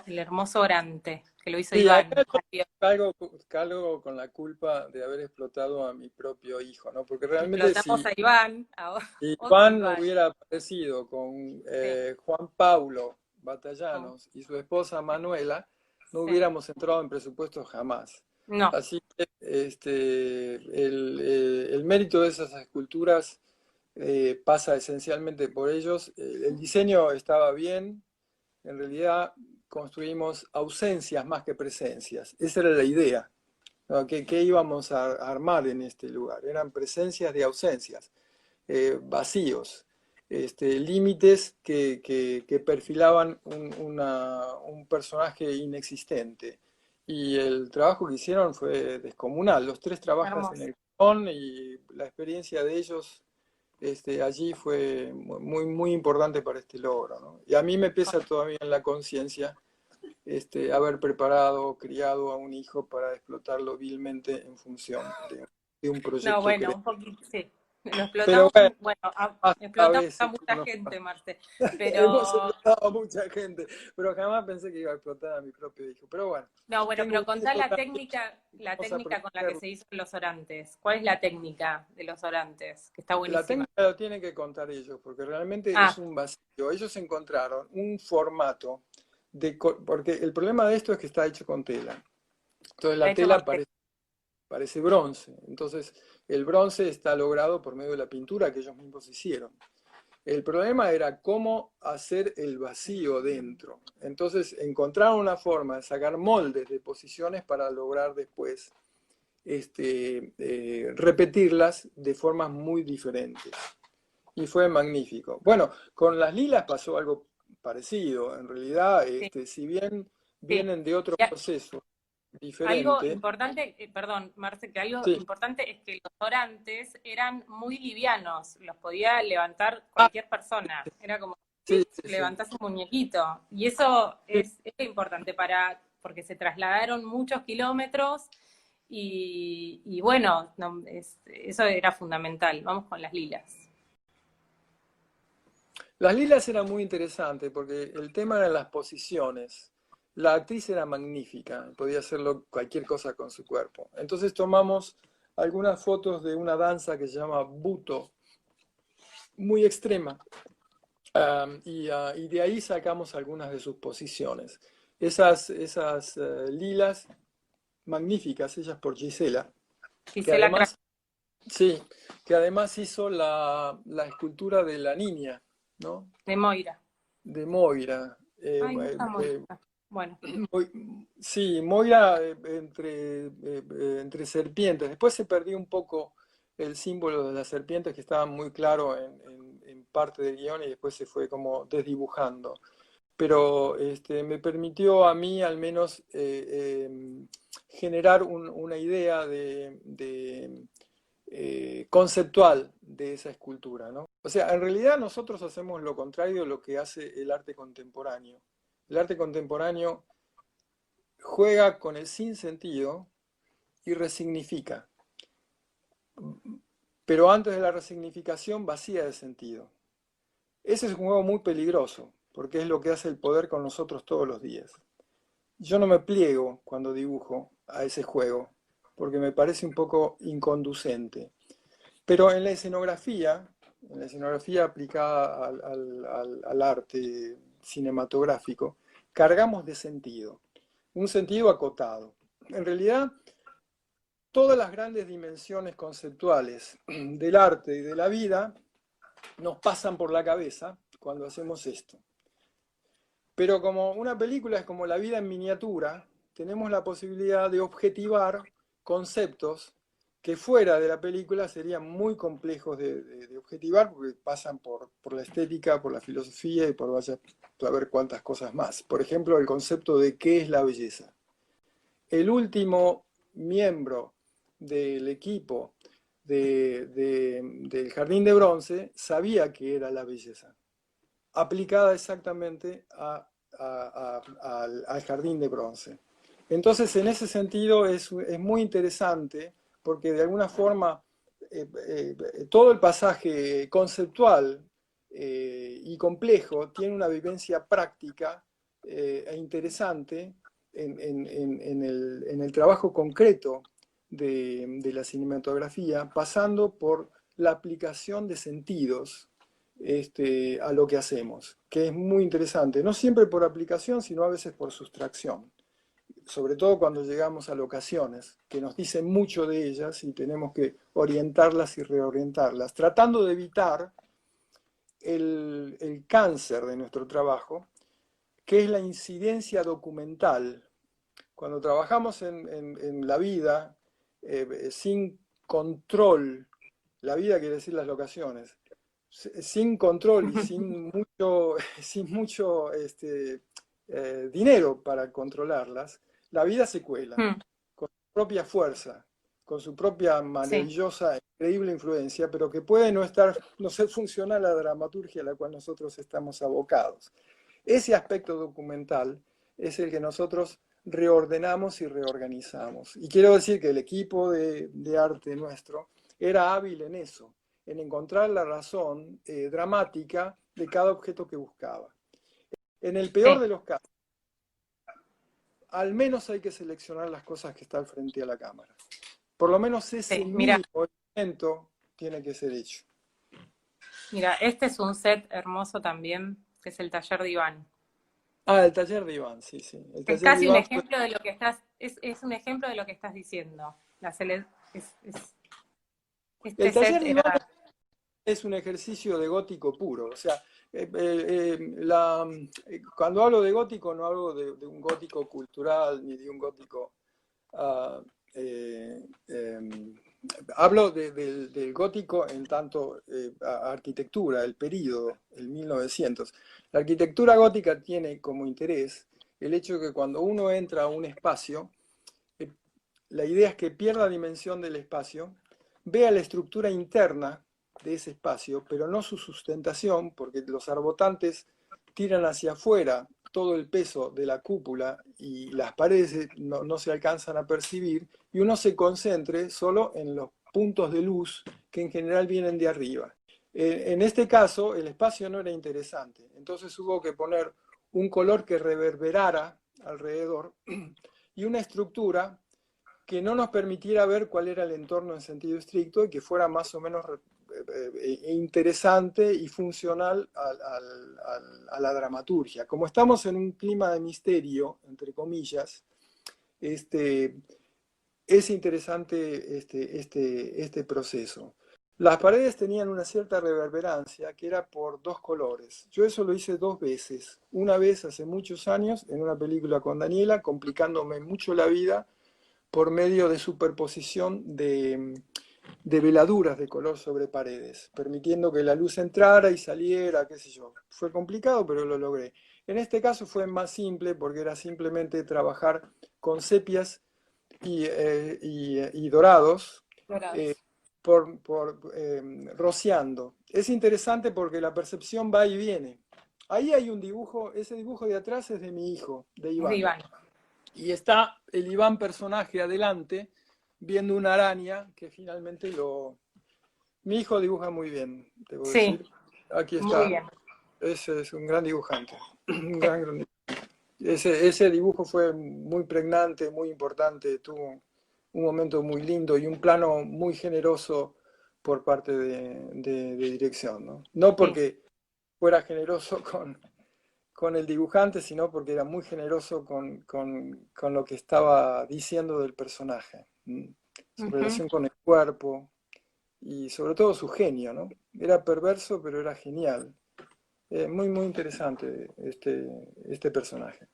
el hermoso Orante, que lo hizo Sí, Iván. acá yo cargo con la culpa de haber explotado a mi propio hijo, ¿no? Porque realmente Explotamos si a Iván, a otro Iván Iván. hubiera aparecido con Sí, Juan Pablo con- Batallanos y su esposa Manuela, no sí. hubiéramos entrado en presupuesto jamás. No, Así que el mérito de esas esculturas pasa esencialmente por ellos. El diseño estaba bien, en realidad construimos ausencias más que presencias. Esa era la idea, ¿no? ¿Qué íbamos a armar en este lugar? Eran presencias de ausencias, vacíos, límites que perfilaban un personaje inexistente. Y el trabajo que hicieron fue descomunal. Los tres trabajan en hermoso. el cajón y la experiencia de ellos allí fue muy, muy importante para este logro, ¿no? Y a mí me pesa todavía en la conciencia haber preparado, criado a un hijo para explotarlo vilmente en función de un No, proyecto bueno, creativo. un poquito, sí. Lo Pero explotamos, bueno, bueno, a explotamos a veces mucha uno gente, Marce, hemos pero explotado a mucha gente, pero jamás pensé que iba a explotar a mi propio hijo. Pero bueno, no, bueno, tengo pero un contá nieto también, la vamos a técnica con la que protegerlo. se hizo los orantes. ¿Cuál es la técnica de los orantes? Que está La buenísima. técnica lo tienen que contar ellos, porque realmente es Ah, un vacío. Ellos encontraron un formato porque el problema de esto es que está hecho con tela. Entonces está la hecho con tela parece bronce. Entonces el bronce está logrado por medio de la pintura que ellos mismos hicieron. El problema era cómo hacer el vacío dentro. Entonces encontraron una forma de sacar moldes de posiciones para lograr después repetirlas de formas muy diferentes. Y fue magnífico. Bueno, con las lilas pasó algo parecido. En realidad, sí, si bien sí. vienen de otro Y proceso algo diferente, importante, perdón, Marce, que algo sí, importante es que los orantes eran muy livianos, los podía levantar cualquier persona. Era como, sí, ¡pip!, sí, sí. levantás un muñequito. Y eso Sí. es importante porque se trasladaron muchos kilómetros y bueno, eso era fundamental. Vamos con las lilas. Las lilas eran muy interesantes porque el tema eran las posiciones. La actriz era magnífica, podía hacerlo cualquier cosa con su cuerpo. Entonces tomamos algunas fotos de una danza que se llama Buto, muy extrema, y de ahí sacamos algunas de sus posiciones. Esas lilas magníficas, hechas por Gisela, que Gisela Crack además, sí, que además hizo la escultura de la niña, ¿no? de Moira. De Moira. Ay, no está Moira. Bueno, Sí, Moira entre serpientes. Después se perdió un poco el símbolo de las serpientes que estaba muy claro en parte del guión y después se fue como desdibujando. Pero me permitió a mí al menos generar una idea conceptual de esa escultura, ¿no? O sea, en realidad nosotros hacemos lo contrario de lo que hace el arte contemporáneo. El arte contemporáneo juega con el sinsentido y resignifica, pero antes de la resignificación vacía de sentido. Ese es un juego muy peligroso, porque es lo que hace el poder con nosotros todos los días. Yo no me pliego cuando dibujo a ese juego, porque me parece un poco inconducente. Pero en la escenografía aplicada al arte cinematográfico, cargamos de sentido, un sentido acotado. En realidad, todas las grandes dimensiones conceptuales del arte y de la vida nos pasan por la cabeza cuando hacemos esto. Pero como una película es como la vida en miniatura, tenemos la posibilidad de objetivar conceptos que fuera de la película serían muy complejos de objetivar porque pasan por la estética, por la filosofía y por vaya a ver cuántas cosas más. Por ejemplo, el concepto de qué es la belleza. El último miembro del equipo del Jardín de Bronce sabía que era la belleza, aplicada exactamente al Jardín de Bronce. Entonces, en ese sentido, es muy interesante porque de alguna forma todo el pasaje conceptual y complejo tiene una vivencia práctica e interesante en el trabajo concreto de la cinematografía, pasando por la aplicación de sentidos a lo que hacemos, que es muy interesante, no siempre por aplicación, sino a veces por sustracción, sobre todo cuando llegamos a locaciones, que nos dicen mucho de ellas y tenemos que orientarlas y reorientarlas, tratando de evitar el cáncer de nuestro trabajo, que es la incidencia documental. Cuando trabajamos en la vida sin control, la vida quiere decir las locaciones, sin control y sin mucho, sin mucho dinero para controlarlas, la vida se cuela Mm, con su propia fuerza, con su propia sí, maravillosa, increíble influencia, pero que puede no ser funcional a la dramaturgia a la cual nosotros estamos abocados. Ese aspecto documental es el que nosotros reordenamos y reorganizamos. Y quiero decir que el equipo de arte nuestro era hábil en eso, en encontrar la razón dramática de cada objeto que buscaba. En el peor sí, de los casos, al menos hay que seleccionar las cosas que están frente a la cámara. Por lo menos ese sí. Mira, mínimo elemento tiene que ser hecho. mira, este es un set hermoso también, que es el taller de Iván. Ah, el taller de Iván, sí, sí. El Es taller de casi un Iván fue... ejemplo de lo que estás, es un ejemplo de lo que estás diciendo. El Este set taller de Iván era, es un ejercicio de gótico puro. O sea, cuando hablo de gótico no hablo de un gótico cultural ni de un gótico... ah, eh, em, hablo del gótico en tanto arquitectura, el período, el 1900. La arquitectura gótica tiene como interés el hecho de que cuando uno entra a un espacio, eh, la idea es que pierda dimensión del espacio, vea la estructura interna de ese espacio, pero no su sustentación, porque los arbotantes tiran hacia afuera todo el peso de la cúpula y las paredes no se alcanzan a percibir, y uno se concentre solo en los puntos de luz que en general vienen de arriba. En este caso, el espacio no era interesante, entonces hubo que poner un color que reverberara alrededor y una estructura que no nos permitiera ver cuál era el entorno en sentido estricto y que fuera más o menos interesante y funcional a la dramaturgia. Como estamos en un clima de misterio, entre comillas, es interesante este proceso. Las paredes tenían una cierta reverberancia que era por dos colores. Yo eso lo hice dos veces. Una vez hace muchos años en una película con Daniela, complicándome mucho la vida por medio de superposición de veladuras de color sobre paredes, permitiendo que la luz entrara y saliera, qué sé yo. Fue complicado, pero lo logré. En este caso fue más simple porque era simplemente trabajar con sepias y dorados, eh, dorados. rociando. Es interesante porque la percepción va y viene. Ahí hay un dibujo, ese dibujo de atrás es de mi hijo, de Es de Iván. Iván. Y está el Iván personaje adelante, viendo una araña que finalmente Mi hijo dibuja muy bien, debo Sí, decir. Aquí muy está. bien. Ese es un gran dibujante. Un Sí. gran... Ese dibujo fue muy pregnante, muy importante, tuvo un momento muy lindo y un plano muy generoso por parte de dirección, ¿no? No Sí. porque fuera generoso con el dibujante, sino porque era muy generoso con lo que estaba diciendo del personaje, su Ujú. relación con el cuerpo y sobre todo su genio, ¿no? Era perverso, pero era genial. Muy, muy interesante este personaje.